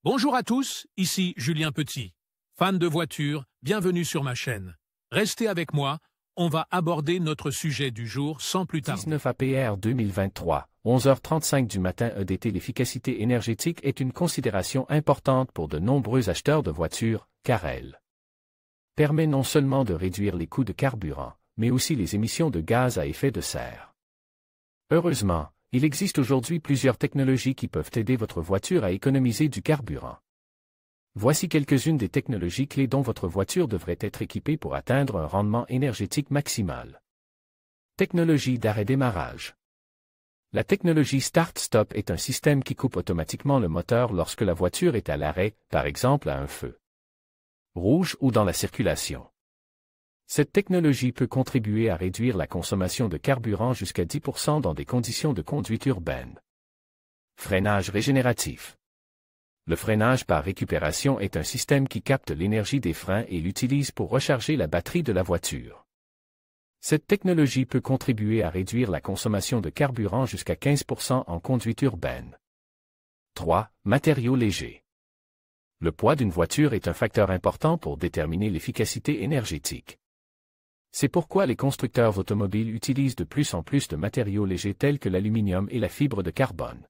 Bonjour à tous, ici Julien Petit. Fan de voitures, bienvenue sur ma chaîne. Restez avec moi, on va aborder notre sujet du jour sans plus tarder. 19 APR 2023, 11h35 du matin EDT. L'efficacité énergétique est une considération importante pour de nombreux acheteurs de voitures, car elle permet non seulement de réduire les coûts de carburant, mais aussi les émissions de gaz à effet de serre. Heureusement, il existe aujourd'hui plusieurs technologies qui peuvent aider votre voiture à économiser du carburant. Voici quelques-unes des technologies clés dont votre voiture devrait être équipée pour atteindre un rendement énergétique maximal. Technologie d'arrêt-démarrage. La technologie Start-Stop est un système qui coupe automatiquement le moteur lorsque la voiture est à l'arrêt, par exemple à un feu rouge ou dans la circulation. Cette technologie peut contribuer à réduire la consommation de carburant jusqu'à 10% dans des conditions de conduite urbaine. Freinage régénératif. Le freinage par récupération est un système qui capte l'énergie des freins et l'utilise pour recharger la batterie de la voiture. Cette technologie peut contribuer à réduire la consommation de carburant jusqu'à 15% en conduite urbaine. 3. Matériaux légers. Le poids d'une voiture est un facteur important pour déterminer l'efficacité énergétique. C'est pourquoi les constructeurs automobiles utilisent de plus en plus de matériaux légers tels que l'aluminium et la fibre de carbone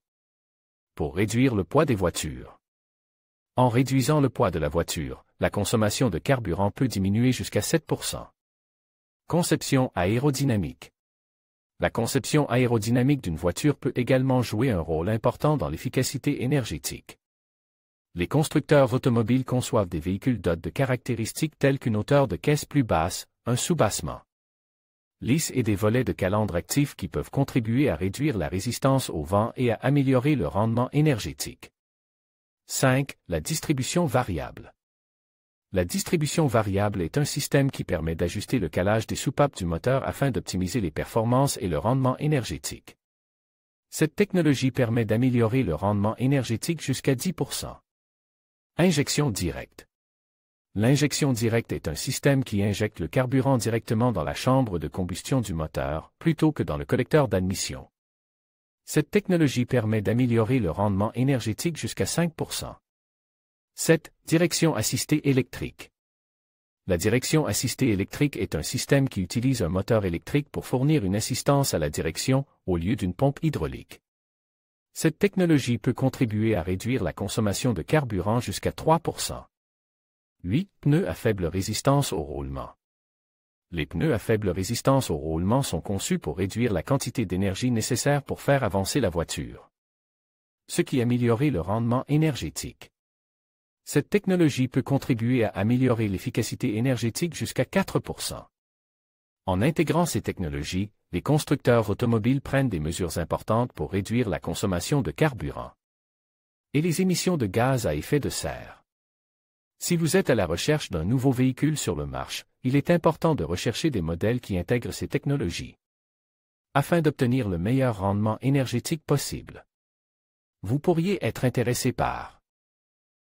pour réduire le poids des voitures. En réduisant le poids de la voiture, la consommation de carburant peut diminuer jusqu'à 7%. Conception aérodynamique. La conception aérodynamique d'une voiture peut également jouer un rôle important dans l'efficacité énergétique. Les constructeurs automobiles conçoivent des véhicules dotés de caractéristiques telles qu'une hauteur de caisse plus basse, un soubassement lisse et des volets de calandre actifs qui peuvent contribuer à réduire la résistance au vent et à améliorer le rendement énergétique. 5. La distribution variable. La distribution variable est un système qui permet d'ajuster le calage des soupapes du moteur afin d'optimiser les performances et le rendement énergétique. Cette technologie permet d'améliorer le rendement énergétique jusqu'à 10%. Injection directe. L'injection directe est un système qui injecte le carburant directement dans la chambre de combustion du moteur, plutôt que dans le collecteur d'admission. Cette technologie permet d'améliorer le rendement énergétique jusqu'à 5%. 7. Direction assistée électrique. La direction assistée électrique est un système qui utilise un moteur électrique pour fournir une assistance à la direction, au lieu d'une pompe hydraulique. Cette technologie peut contribuer à réduire la consommation de carburant jusqu'à 3%. 8. Pneus à faible résistance au roulement. Les pneus à faible résistance au roulement sont conçus pour réduire la quantité d'énergie nécessaire pour faire avancer la voiture, ce qui améliore le rendement énergétique. Cette technologie peut contribuer à améliorer l'efficacité énergétique jusqu'à 4%. En intégrant ces technologies, les constructeurs automobiles prennent des mesures importantes pour réduire la consommation de carburant et les émissions de gaz à effet de serre. Si vous êtes à la recherche d'un nouveau véhicule sur le marché, il est important de rechercher des modèles qui intègrent ces technologies afin d'obtenir le meilleur rendement énergétique possible. Vous pourriez être intéressé par